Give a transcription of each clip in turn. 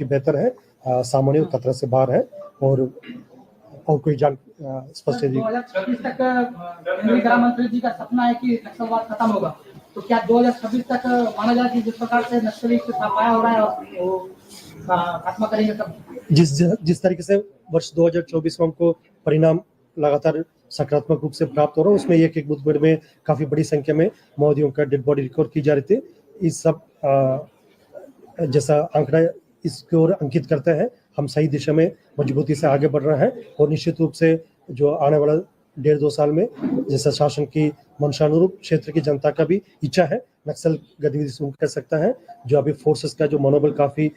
बेहतर है, सामान्य खतरा से बाहर है। और कोई जान स्पष्ट है 2026 तक केंद्रीय गृह मंत्री जी का सपना है कि नक्सलवाद खत्म होगा, तो क्या 2026 तक माना जाए कि जिस प्रकार से नक्सली सफाया हो रहा है और वो खात्मा करेंगे तब? जिस तरीके से वर्ष 2024 में हमको परिणाम लगातार सकारात्मक रूप से प्राप्त हो रहा है, उसमें एक मुठभेड़ में काफी बड़ी संख्या में माओवादियों का डेड बॉडी रिकवर की जा रही थी। इस सब जैसा आंकड़ा इसकी ओर अंकित करते हैं, हम सही दिशा में मजबूती से आगे बढ़ रहे हैं। और निश्चित रूप से जो आने वाला 1.5-2 साल में जैसा शासन की मंशानुरूप क्षेत्र की जनता का भी इच्छा है नक्सल गतिविधि शुरू कर सकता है। जो अभी फोर्सेस का जो मनोबल काफी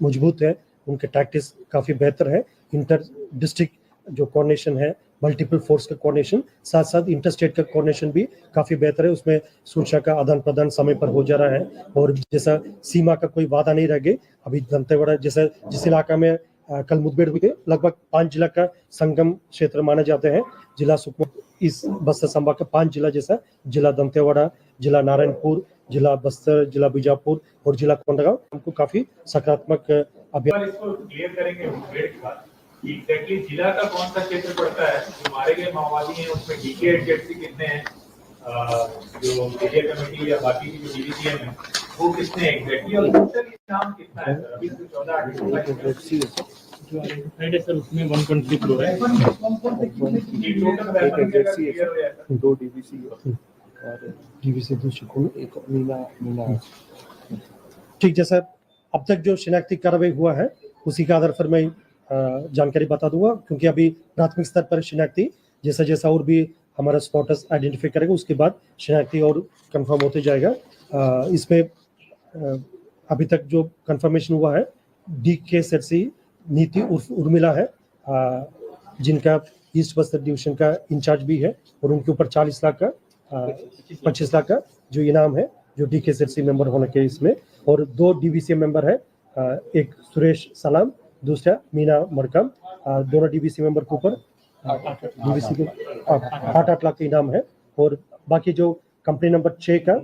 मजबूत है, उनके टैक्टिक्स काफी बेहतर है। इंटर डिस्ट्रिक्ट जो कोऑर्डिनेशन है, मल्टीपल फोर्स का कोऑर्डिनेशन, साथ साथ इंटर स्टेट का कोऑर्डिनेशन भी काफी बेहतर है। उसमें सूचना का आदान प्रदान समय पर हो जा रहा है। और जैसा सीमा का कोई वादा नहीं रह गई। अभी दंतेवाड़ा जैसा जिस इलाका में कल मुठभेड़ हुई थी, लगभग 5 जिला का संगम क्षेत्र माने जाते हैं। जिला सुकमा, इस बस्तर संभाग का 5 जिला जैसा जिला दंतेवाड़ा, जिला नारायणपुर, जिला बस्तर, जिला बीजापुर और जिला कोंडागांव हमको काफी सकारात्मक अभियान। इसको क्लियर करेंगे मुठभेड़ के बाद एग्जैक्टली जिला का कौन सा क्षेत्र पड़ता है, जो मारे गए माओवादी हैं उसमें डीके एडजेक्सी कितने हैं, जो एरिया कमेटी या बाकी की जो डीवीसीएम है वो कितने हैं एग्जैक्टली, और टोटल नाम कितना है सर? अभी तो 14 सर उसमें 1.3 करोड़ है। दो डीवीसी और डीवीसी दूसरी एक मीना। ठीक, जैसा अब तक जो शिनाख्ती कार्रवाई हुआ है उसी के आधार पर मैं जानकारी बता दूंगा, क्योंकि अभी प्राथमिक स्तर पर शिनाख्ती जैसा जैसा और भी हमारा स्पॉटर्स आइडेंटिफाई करेगा, उसके बाद शिनाख्ती और कंफर्म होते जाएगा। इसमें अभी तक जो कंफर्मेशन हुआ है DKZC नीति उर्फ उर्मिला है, जिनका ईस्ट बस्तर डिवीजन का इंचार्ज भी है, और उनके ऊपर 40 लाख का 25 लाख का जो इनाम है जो DKZC मेंबर होने के इसमें। और 2 DVC मेंबर है, एक सुरेश सलाम, दूसरा मीना मरकम। दोनों DVC मेंबर के ऊपर DVC के 8 लाख का इनाम है। और बाकी जो कंपनी नंबर 6 का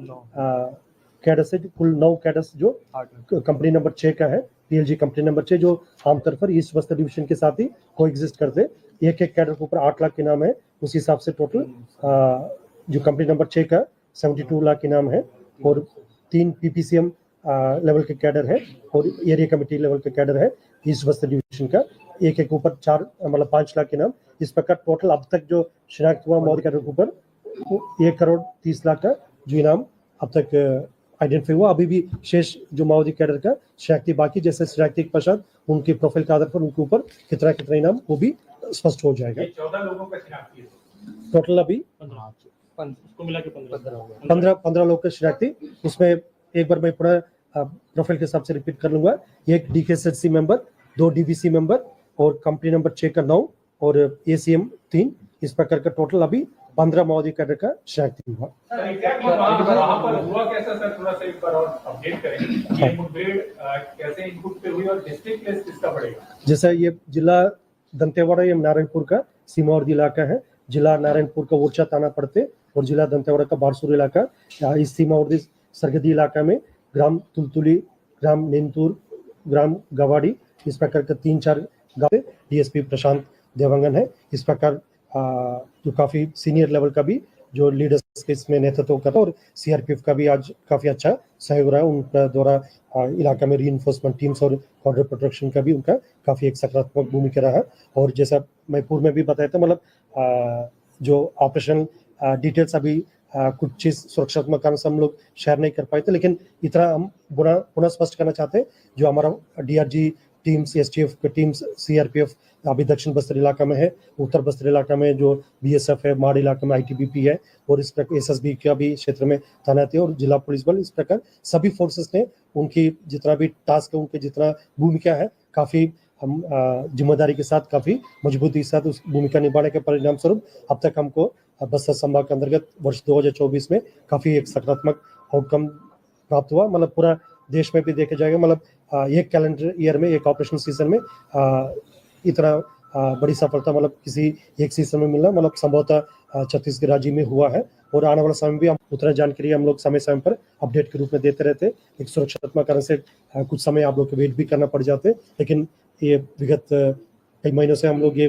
कैडस है, कुल 9 कैडस जो कंपनी नंबर 6 का है, PLG कंपनी नंबर 6, जो आमतौर पर ईस्ट बस्तर डिवीजन के साथ ही को एग्जिस्ट करते। एक कैडर के ऊपर 8 लाख के इनाम है। उस हिसाब से टोटल जो कंपनी नंबर 6 का 72 लाख इनाम है। और 3 PPCM लेवल के कैडर है और एरिया कमेटी लेवल के कैडर है ईस्ट बस्तर डिवीजन का, एक ऊपर 5 लाख इनाम। इस प्रकार टोटल अब तक जो शिनाख्त हुआ माओवादी कैडर के ऊपर 1.30 करोड़ का जो इनाम अब तक आइडेंटिफाई हुआ। अभी भी शेष जो माओवादी कैडर का शिनाख्ती बाकी, जैसे शिनाख्ती के पश्चात उनके प्रोफाइल के आधार पर उनके ऊपर कितना इनाम वो भी स्पष्ट हो जाएगा। 14 लोगों का शिनाख्ती है टोटल, अभी 15 लोग का शिनाख्ती। उसमें एक बार मैं पूरा प्रोफाइल के हिसाब से रिपीट कर लूंगा। एक DKZC मेंबर, 2 DVC मेंबर और कंपनी नंबर 6 का 9 और ACM 3। इस प्रकार का टोटल अभी 15 माओवादी कैडर का शिनाख्ती हुआ। वहाँ पर हुआ कैसा सर, थोड़ा सा एक बार और अपडेट करें। ये मुठभेड़ कैसे इनपुट पे हुई और डिस्ट्रिक्ट प्लेस किसका पड़ेगा? जैसा ये जिला दंतेवाड़ा या नारायणपुर का सीमावर्ती इलाका है। जिला नारायणपुर का ओरछा थाना पड़ते और जिला दंतेवाड़ा का बारसूर इलाका। इस सीमावर्ती सरहदी इलाका में ग्राम तुलतुली, ग्राम नेंतूर, ग्राम गवाड़ी, इस प्रकार का 3-4 गाँव। DSP प्रशांत देवांगन है। इस प्रकार जो काफी सीनियर लेवल का भी जो लीडर्स के इसमें नेतृत्व कर रहा है, और CRPF का भी आज काफी अच्छा सहयोग रहा है। उनका द्वारा इलाका में रीइंफोर्समेंट टीम्स और बॉर्डर प्रोटेक्शन का भी उनका काफी एक सकारात्मक भूमिका रहा। और जैसा मैं पूर्व में भी बताया था, मतलब जो ऑपरेशन डिटेल्स अभी कुछ चीज सुरक्षात्मक कारण से हम लोग शेयर नहीं कर पाए थे, लेकिन इतना हम पुनः स्पष्ट करना चाहते हैं, जो हमारा DRG टीम्स, STF के टीम्स, CRPF अभी दक्षिण बस्तर इलाका में है, उत्तर बस्तर इलाका में जो BSF है, माड़ इलाके में ITBP है, और इस प्रकार SSB का भी क्षेत्र में तैनात है, और जिला पुलिस बल। इस प्रकार सभी फोर्सेस ने उनकी जितना भी टास्क है, उनकी जितना भूमिका है, काफी हम जिम्मेदारी के साथ, काफी मजबूती के साथ उस भूमिका निभाने के परिणाम स्वरूप अब तक हमको बस्तर संभाग के अंतर्गत वर्ष 2024 में काफी एक सकारात्मक आउटकम प्राप्त हुआ। मतलब पूरा देश में भी देखा जाएगा, मतलब एक कैलेंडर ईयर में, एक ऑपरेशन सीजन में इतना बड़ी सफलता मतलब किसी एक सीजन में मिलना मतलब संभवतः छत्तीसगढ़ राज्य में हुआ है। और आने वाला समय भी हम उतना जानकारी हम लोग समय समय पर अपडेट के रूप में देते रहते। एक सुरक्षात्मक कारण से कुछ समय आप लोग को वेट भी करना पड़ जाते, लेकिन ये विगत कई महीनों से हम लोग ये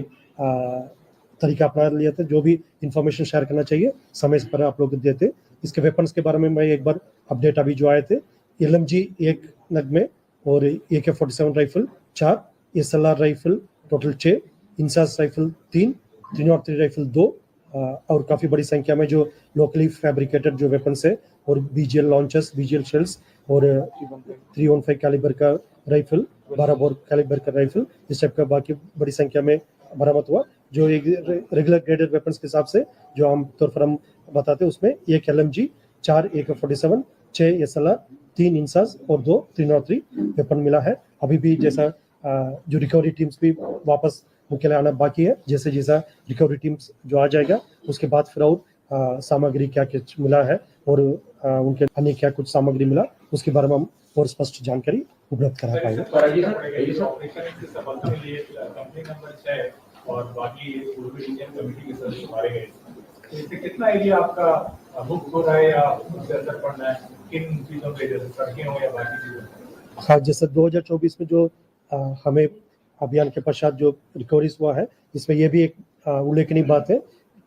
तरीका अपना लिया था। जो भी इंफॉर्मेशन शेयर करना चाहिए समय पर आप लोग देते। इसके वेपन्स के बारे में मैं एक बार अपडेट अभी जो आए थे, LMG 1 नग में और AK-47 rifle 4, SLR rifle total 6, INSAS rifle 3, 303 rifle 2 और काफ़ी बड़ी संख्या में जो लोकली फैब्रिकेटेड जो वेपन्स है और BGL लॉन्चर्स, BGL शेल्स और 315 कैलिबर का राइफल, 12 बोर कैलिबर का राइफल, इस टाइप का बाकी बड़ी संख्या में बरामद हुआ। जो एक रेगुलर ग्रेडेड वेपन्स के हिसाब से जो आमतौर पर हम बताते हैं उसमें 1 LMG, 4 AK-47, 6 SLR, 3 इंसास और 2 303 वेपन मिला है। अभी भी जैसा जो रिकवरी टीम्स भी वापस मुख्यालय आना बाकी है, जैसे जैसा रिकवरी टीम्स जो आ जाएगा उसके बाद फिर और सामग्री क्या कुछ मिला है और उनके अन्य क्या कुछ सामग्री मिला उसके बारे में हम और स्पष्ट जानकारी उपलब्ध करा पाएंगे। ऑपरेशन की सफलता के लिए कंपनी नंबर 6 और बाकी पूर्वी इंडियन कमेटी के सदस्य मारे गए, तो इससे कितना एरिया आपका मुक्त हो रहा है या उससे असर पड़ रहा है, किन चीजों पे, जैसे सड़कें हो या बाकी चीजें? हाँ, जैसे 2024 में जो हमें अभियान के पश्चात जो रिकवरीज हुआ है, इसमें यह भी एक उल्लेखनीय बात है,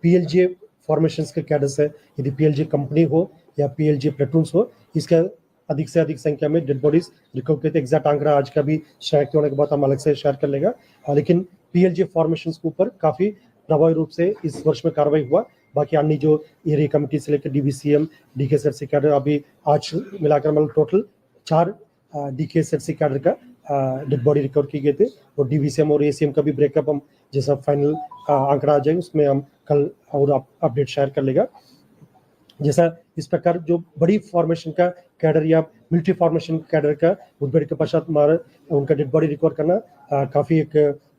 PLJ फॉर्मेशंस के कैडर्स है, यदि PLJ कंपनी हो या PLJ प्लेटून्स हो, इसका अधिक से अधिक संख्या में डेड बॉडीज रिकवर किए थे। एग्जैक्ट आंकड़ा आज का भी शनाख्त होने के बाद हम अलग से शेयर कर लेगा, लेकिन PLJ फॉर्मेशंस के ऊपर काफ़ी प्रभावी रूप से इस वर्ष में कार्रवाई हुआ। बाकी अन्य जो एरिया कमेटी से लेकर DBCM, DKSFC कैडर अभी आज मिलाकर मतलब टोटल 4 DKSFC कैडर का डेड बॉडी रिकवर की गए थे और DVCM और ACM का भी ब्रेकअप हम जैसा फाइनल आंकड़ा आ जाएगा उसमें हम कल और अपडेट शेयर कर लेगा। जैसा इस प्रकार जो बड़ी फॉर्मेशन का कैडर या मिलिट्री फॉर्मेशन कैडर का मुठभेड़ के पश्चात उनका डेड बॉडी रिकवर करना काफ़ी एक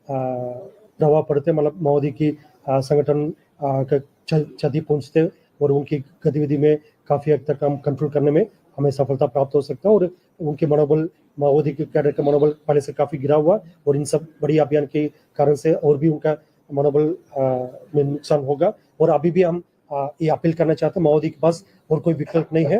प्रभाव पड़ते, मतलब माओवादी की संगठन का क्षति पहुंचते और उनकी गतिविधि में काफ़ी हद तक हम कंट्रोल करने में हमें सफलता प्राप्त हो सकता है। और उनके मनोबल, माओवादी के कैडर का मनोबल पहले से काफ़ी गिरा हुआ और इन सब बड़ी अभियान के कारण से और भी उनका मनोबल में नुकसान होगा। और अभी भी हम ये अपील करना चाहते हैं, माओवादी के पास और कोई विकल्प नहीं है,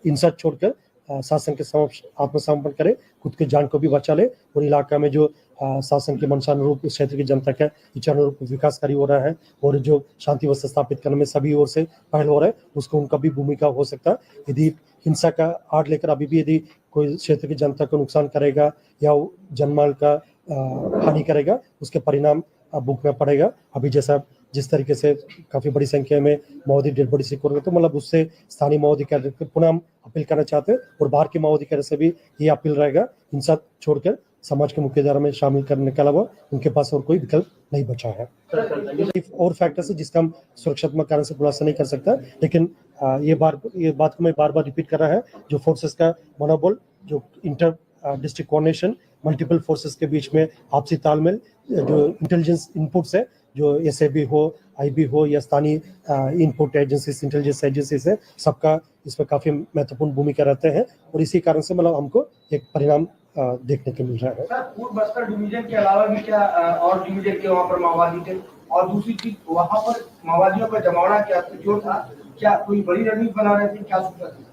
हिंसा छोड़कर शासन के समक्ष आत्मसमर्पण करे, खुद की जान को भी बचा ले और इलाका में जो शासन के मंशानुरूप इस क्षेत्र की जनता का इच्छानुरूप विकास कार्य हो रहा है और जो शांति व्यवस्था स्थापित करने में सभी ओर से पहल हो रहा है, उसको उनका भी भूमिका हो सकता है। यदि हिंसा का आड़ लेकर अभी भी यदि कोई क्षेत्र की जनता को नुकसान करेगा या जनमाल का हानि करेगा, उसके परिणाम भुगतना पड़ेगा। अभी जैसा जिस तरीके से काफ़ी बड़ी संख्या में माओवादी डेड बॉडी सिक्योर करते, तो मतलब उससे स्थानीय माओवादी कैडर को पुनः हम अपील करना चाहते हैं और बाहर के माओवादी कैडर से भी ये अपील रहेगा, हिंसा छोड़कर समाज के मुख्यधारा में शामिल करने के अलावा उनके पास और कोई विकल्प नहीं बचा है। और फैक्टर्स है जिसका हम सुरक्षात्मक कारण से खुलासा नहीं कर सकता, लेकिन ये बात को मैं बार बार रिपीट कर रहा है, जो फोर्सेस का मनोबल, जो inter district coordination, multiple forces के बीच में आपसी तालमेल, जो इंटेलिजेंस इनपुट्स है, जो SAB हो, IB हो या स्थानीय इनपुट एजेंसीज, इंटेलिजेंस एजेंसीज है, सबका इसमें काफ़ी महत्वपूर्ण भूमिका रहते हैं और इसी कारण से मतलब हमको एक परिणाम देखने को मिल रहा है। सर, पूर्व बस्तर डिवीजन के अलावा भी क्या और डिवीजन के वहाँ पर माओवादी थे? और दूसरी चीज, वहाँ पर माओवादियों का जमावड़ा क्या जो था, क्या कोई बड़ी रणनीति बना रहे थे, क्या सूचना थी?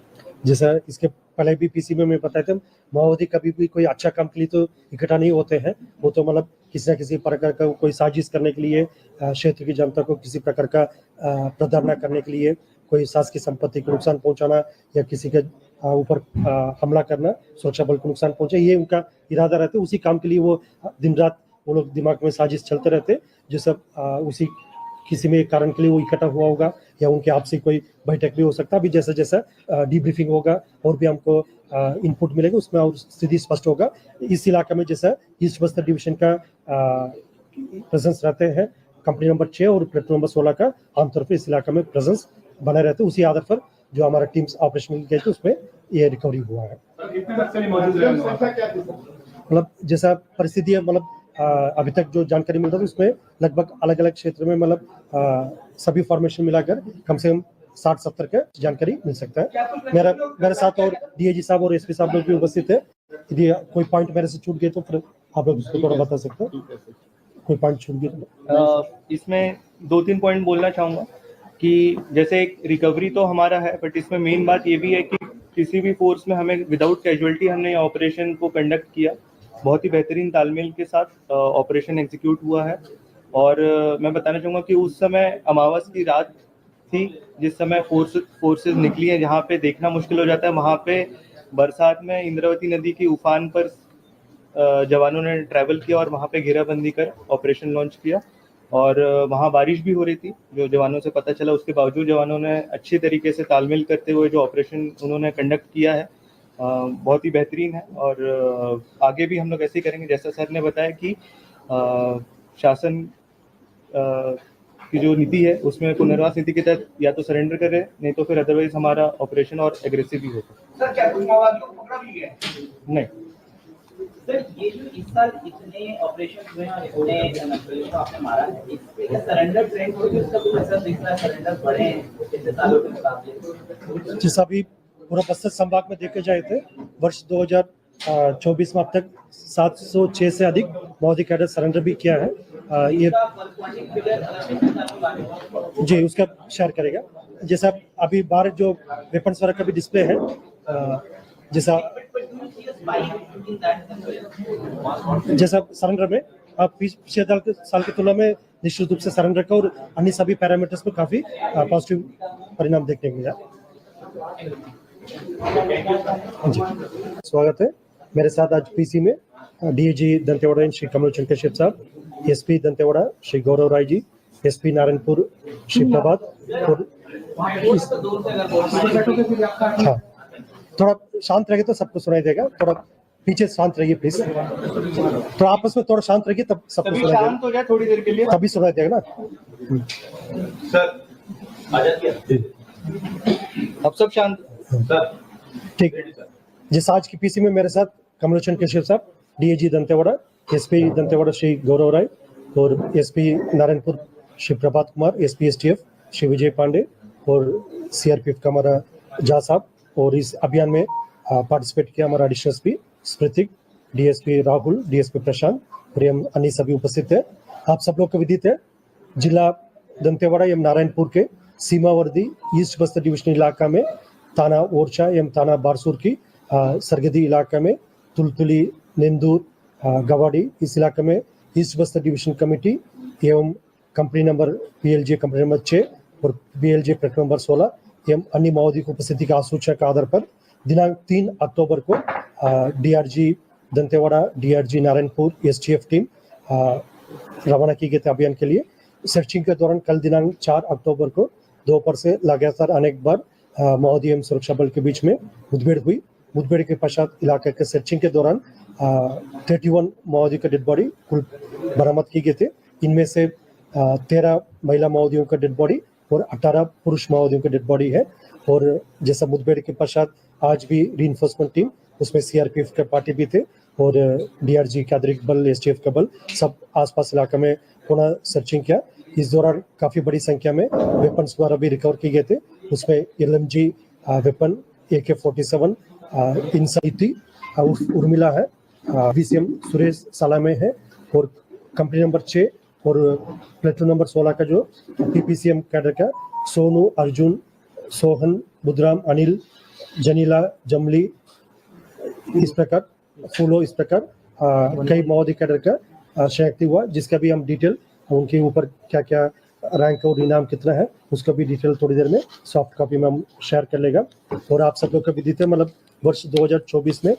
जैसा इसके पहले भी PC में मैं बताया था, माओवादी कभी भी कोई अच्छा काम के लिए तो इकट्ठा नहीं होते हैं, वो तो मतलब किसी न किसी प्रकार का कोई साजिश करने के लिए, क्षेत्र की जनता को किसी प्रकार का प्रताड़ना करने के लिए, कोई शासकीय संपत्ति को नुकसान पहुंचाना या किसी के ऊपर हमला करना, सुरक्षा बल को नुकसान पहुंचे, ये उनका इरादा रहता है। उसी काम के लिए वो दिन रात वो लोग दिमाग में साजिश चलते रहते, जो सब उसी किसी में एक कारण के लिए वो इकट्ठा हुआ होगा या उनके आपसी कोई बैठक भी हो सकता है। अभी जैसा जैसा डीब्रीफिंग होगा और भी हमको इनपुट मिलेगा, उसमें और स्थिति स्पष्ट होगा। इस इलाके में जैसा ईस्ट बस्तर डिवीजन का प्रेजेंस रहते हैं, कंपनी नंबर 6 और प्लेटून नंबर 16 का आमतौर पर इस इलाके में प्रेजेंस बने रहते हैं। उसी आधार पर जो हमारा टीम्स ऑपरेशन गए थे उसमें ये रिकवरी हुआ है। मतलब जैसा परिस्थिति है, मतलब अभी तक जो जानकारी मिल रहा है उसमें लगभग अलग अलग क्षेत्र में मतलब सभी फॉर्मेशन मिलाकर कम से कम 60-70 का जानकारी मिल सकता है। मेरे साथ और DIG साहब और SP साहब लोग भी उपस्थित है। यदि कोई पॉइंट मेरे से छूट गए तो फिर आप लोग उसको थोड़ा बता सकते हैं। कोई पॉइंट छूट गया? इसमें 2-3 पॉइंट बोलना चाहूँगा कि जैसे एक रिकवरी तो हमारा है, बट इसमें मेन बात ये भी है कि किसी भी फोर्स में हमें विदाउट कैजुअलिटी हमने ऑपरेशन को कंडक्ट किया, बहुत ही बेहतरीन तालमेल के साथ ऑपरेशन एग्जीक्यूट हुआ है। और मैं बताना चाहूँगा कि उस समय अमावस की रात थी जिस समय फोर्सेस निकली हैं, जहाँ पे देखना मुश्किल हो जाता है, वहाँ पे बरसात में इंद्रावती नदी की उफान पर जवानों ने ट्रैवल किया और वहाँ पे घेराबंदी कर ऑपरेशन लॉन्च किया। और वहाँ बारिश भी हो रही थी, जो जवानों से पता चला। उसके बावजूद जवानों ने अच्छी तरीके से तालमेल करते हुए जो ऑपरेशन उन्होंने कंडक्ट किया है बहुत ही बेहतरीन है। और आगे भी हम लोग ऐसे ही करेंगे, जैसा सर ने बताया कि शासन की जो नीति है उसमें पुनर्वास नीति के तहत या तो सरेंडर करें, नहीं तो फिर अदरवाइज हमारा ऑपरेशन और एग्रेसिव भी होता है। सर क्या कुछ माओवादियों को पकड़ा भी गया? नहीं सर, ये जो इस साल इतने ऑपरेशन हुए हैं और इतने नक्सलियों को आपने मारा है, इससे क्या सरेंडर ट्रेंड हो, उसका कोई असर दिख रहा है? सरेंडर बढ़े हैं पिछले सालों के मुकाबले? जैसा अभी पूरा बस्तर संभाग में देखे जाए थे, वर्ष 2024 में अब तक 706 से अधिक माओवादी कैडर सरेंडर भी किया है। ये जी उसका शेयर करेगा। जैसा अभी बाहर जो वेपन्स वगैरह का भी डिस्प्ले है, जैसा सरेंडर में आप पिछले साल की तुलना में निश्चित रूप से सरेंडर का और अन्य सभी पैरामीटर्स पर काफी पॉजिटिव परिणाम देखने को मिला। स्वागत है। मेरे साथ आज पीसी में डीएजी दंतेवाड़ा श्री कमलोचन कश्यप साहब, एसपी दंतेवाड़ा श्री गौरव राय जी, एसपी नारायणपुर श्री प्रभात और हाँ, थोड़ा शांत रहिए तो सबको सुनाई देगा। थोड़ा पीछे शांत रहिए प्लीज, थोड़ा आपस में थोड़ा शांत रहिए तब सबको सुनाई देगा। शांत हो जाए थोड़ी देर के लिए, तभी सुनाई देगा ना। सर अब सब शांत। ठीक। जिस आज की पीसी में मेरे साथ कमलोचन कश्यप साहब, डीएजी दंतेवाड़ा, एसपी दंतेवाड़ा श्री गौरव राय और SP Narayanpur Shri Prabhat Kumar, SP STF Shri Vijay Pandey और सीआरपीएफ का हमारा झा साहब। और इस अभियान में पार्टिसिपेट किया हमारा additional SP Smritik, DSP Rahul, DSP Prashant और हम अन्य सभी उपस्थित है। आप सब लोग को विदित है, जिला दंतेवाड़ा एवं नारायणपुर के सीमावर्ती ईस्ट बस्तर डिविजन इलाका में थाना ओरछा एवं थाना बारसूर की सरगदी इलाका में तुलतुली, नेंदूर, गवाड़ी, इस इलाके में ईस्ट बस्तर डिविजन कमेटी एवं company number PLJ company number 6 और BLJ प्लेट नंबर 16 एवं अन्य माओवादी की उपस्थिति का आसूचना के आधार पर दिनांक 3 अक्टूबर को DRG Dantewada, DRG Narayanpur, STF team रवाना की गई थी अभियान के लिए। सर्चिंग के दौरान कल दिनांक 4 अक्टूबर को दोपहर से लगातार अनेक बार माओवादी एवं सुरक्षा बल के बीच में मुठभेड़ हुई। मुठभेड़ के पश्चात इलाके के सर्चिंग के दौरान 31 माओवादी का डेड बॉडी कुल बरामद की गए थे। इनमें से 13 महिला माओवादियों का डेड बॉडी और 18 पुरुष माओवादियों का डेड बॉडी है। और जैसा मुठभेड़ के पश्चात आज भी रीइंफोर्समेंट टीम, उसमें सीआरपीएफ के पार्टी भी थे और डीआरजी का अतिरिक्त बल, एसटीएफ का बल, सब आसपास इलाके में पुनः सर्चिंग किया। इस दौरान काफी बड़ी संख्या में वेपन्स द्वारा भी रिकवर किए गए थे। उसमें LMG वेपन, AK-47 इंसाइटी उर्मिला है, VCM सुरेश सालामे है और कंपनी नंबर 6 और प्लेटून नंबर 16 का जो PPCM कैडर का सोनू, अर्जुन, सोहन, बुधराम, अनिल, जनीला, जमली, इस प्रकार फूलो, इस प्रकार कई माओवादी कैडर का शनाख्ती हुआ, जिसका भी हम डिटेल उनके ऊपर क्या क्या रैंक और इनाम कितना है उसका भी डिटेल थोड़ी देर में सॉफ्ट कॉपी में हम शेयर कर लेगा। और आप सब लोग का भी देते मतलब वर्ष 2024 में